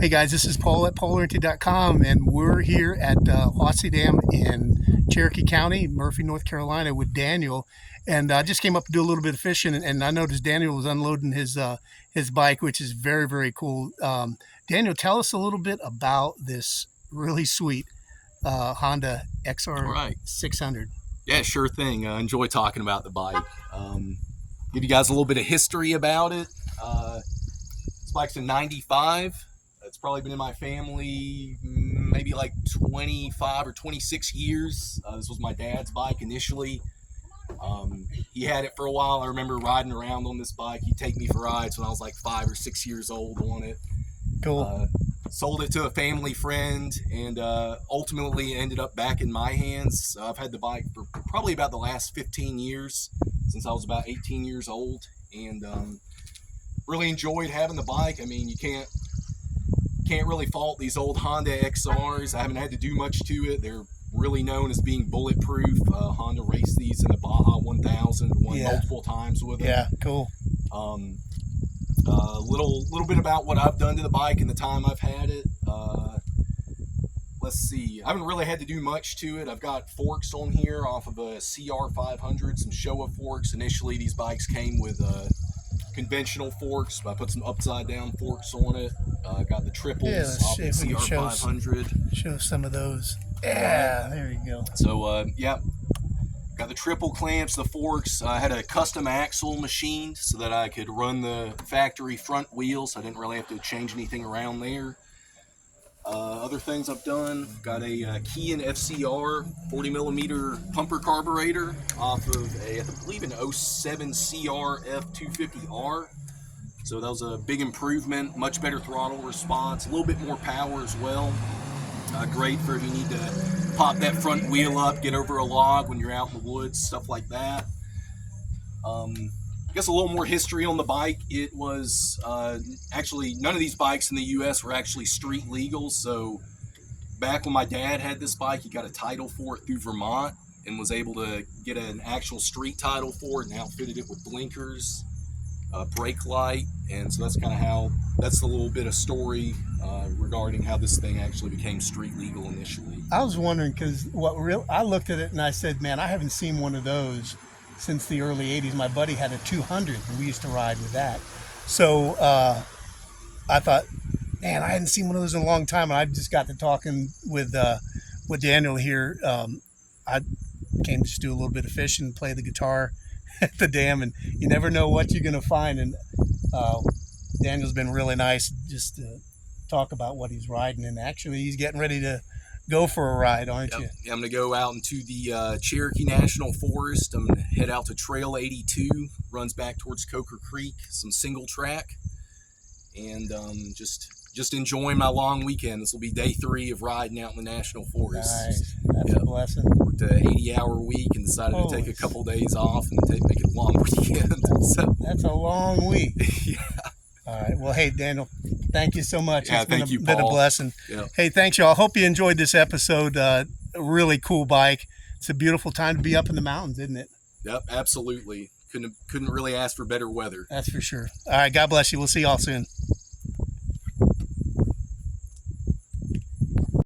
Hey guys, this is Paul at PaulOriente.com, and we're here at Hiwassee Dam in Cherokee County, Murphy, North Carolina, with Daniel. And I just came up to do a little bit of fishing, and I noticed Daniel was unloading his bike, which is very, very cool. Daniel, tell us a little bit about this really sweet Honda XR600. Yeah, sure thing. I enjoy talking about the bike. Give you guys a little bit of history about it. This bike's a 95. It's probably been in my family maybe like 25 or 26 years. This was my dad's bike initially. He had it for a while. I remember riding around on this bike. He'd take me for rides when I was like 5 or 6 years old on it. Cool. Sold it to a family friend, and ultimately ended up back in my hands. I've had the bike for probably about the last 15 years, since I was about 18 years old, and really enjoyed having the bike. I mean, you can't really fault these old Honda XRs. I haven't had to do much to it. They're really known as being bulletproof. Honda raced these in the Baja 1000, won multiple times with it. Yeah, cool. Little bit about what I've done to the bike in the time I've had it. Let's see. I haven't really had to do much to it. I've got forks on here off of a CR500, some Showa forks. Initially, these bikes came with conventional forks, but I put some upside down forks on it. Got the triples off the CR500. Show some of those. Yeah, there you go. So yeah, got the triple clamps, the forks. I had a custom axle machined so that I could run the factory front wheels. I didn't really have to change anything around there. Other things I've done, got a Key and FCR 40 millimeter pumper carburetor off of I believe an 07 CR F250R. So that was a big improvement, much better throttle response, a little bit more power as well. Great for if you need to pop that front wheel up, get over a log when you're out in the woods, stuff like that. I guess a little more history on the bike. It was actually, none of these bikes in the US were actually street legal. So back when my dad had this bike, he got a title for it through Vermont and was able to get an actual street title for it and outfitted it with blinkers, brake light. And so that's kind of that's a little bit of story regarding how this thing actually became street legal initially. I was wondering, because I looked at it and I said, man, I haven't seen one of those since the early 80s. My buddy had a 200 and we used to ride with that. So I thought, man, I hadn't seen one of those in a long time. And I just got to talking with Daniel here. I came to just do a little bit of fishing, play the guitar at the dam, and you never know what you're going to find. And Daniel's been really nice just to talk about what he's riding. And actually, he's getting ready to go for a ride, aren't you? Yeah, I'm going to go out into the Cherokee National Forest. I'm going to head out to Trail 82, runs back towards Coker Creek, some single track, and just enjoying my long weekend. This will be day 3 of riding out in the National Forest. Nice. That's a blessing. Worked an 80-hour week and decided to take a couple days off and make it a long weekend. So that's a long week. Yeah. All right. Well, hey, Daniel, thank you so much. Yeah, it's been a blessing. Yeah. Hey, thanks, y'all. Hope you enjoyed this episode. A really cool bike. It's a beautiful time to be up in the mountains, isn't it? Yep, absolutely. Couldn't really ask for better weather. That's for sure. All right. God bless you. We'll see y'all soon.